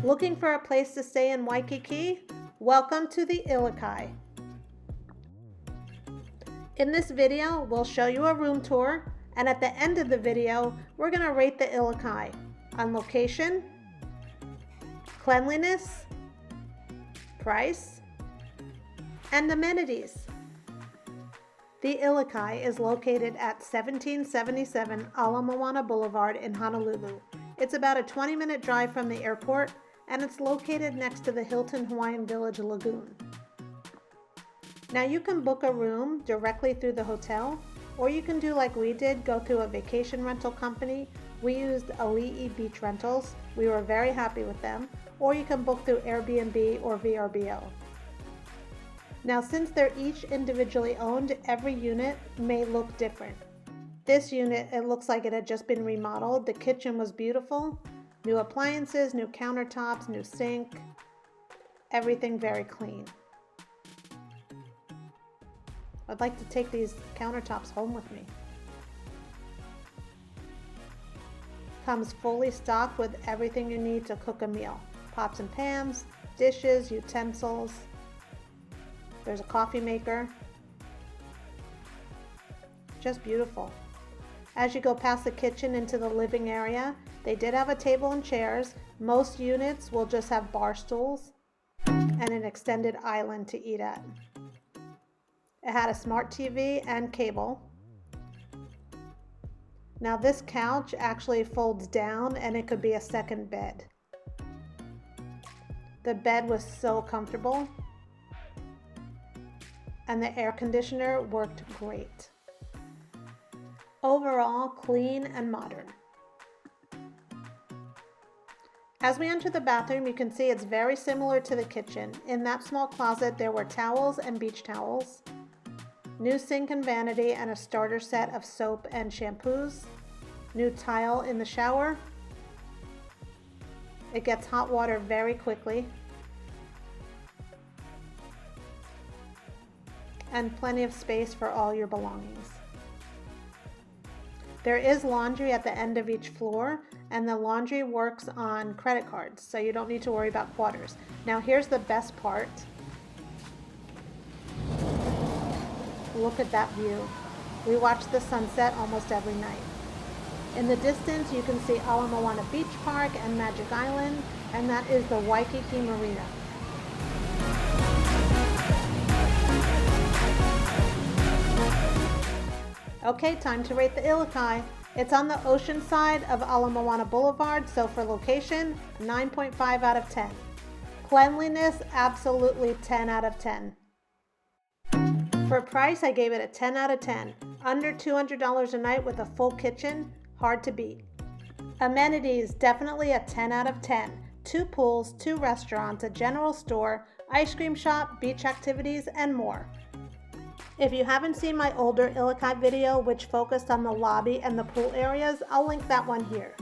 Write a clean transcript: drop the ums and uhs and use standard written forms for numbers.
Looking for a place to stay in Waikiki? Welcome to the Ilikai. In this video, we'll show you a room tour, and at the end of the video, we're going to rate the Ilikai on location, cleanliness, price, and amenities. The Ilikai is located at 1777 Ala Moana Boulevard in Honolulu. It's about a 20-minute drive from the airport, and it's located next to the Hilton Hawaiian Village Lagoon. Now you can book a room directly through the hotel, or you can do like we did, go through a vacation rental company. We used Ilikai Beach Rentals. We were very happy with them. Or you can book through Airbnb or VRBO. Now since they're each individually owned, every unit may look different. This unit, it looks like it had just been remodeled. The kitchen was beautiful. New appliances, new countertops, new sink, everything very clean. I'd like to take these countertops home with me. Comes fully stocked with everything you need to cook a meal. Pots and pans, dishes, utensils. There's a coffee maker. Just beautiful. As you go past the kitchen into the living area, they did have a table and chairs. Most units will just have bar stools and an extended island to eat at. It had a smart TV and cable. Now this couch actually folds down and it could be a second bed. The bed was so comfortable and the air conditioner worked great. Overall, clean and modern. As we enter the bathroom, you can see it's very similar to the kitchen. In that small closet, there were towels and beach towels, new sink and vanity, and a starter set of soap and shampoos, new tile in the shower. It gets hot water very quickly, and plenty of space for all your belongings. There is laundry at the end of each floor, and the laundry works on credit cards, so you don't need to worry about quarters. Now here's the best part. Look at that view. We watch the sunset almost every night. In the distance, you can see Ala Moana Beach Park and Magic Island, and that is the Waikiki Marina. Okay, time to rate the Ilikai. It's on the ocean side of Ala Moana Boulevard, so for location, 9.5 out of 10. Cleanliness, absolutely 10 out of 10. For price, I gave it a 10 out of 10. Under $200 a night with a full kitchen, hard to beat. Amenities, definitely a 10 out of 10. 2 pools, 2 restaurants, a general store, ice cream shop, beach activities, and more. If you haven't seen my older Ilikai video, which focused on the lobby and the pool areas, I'll link that one here.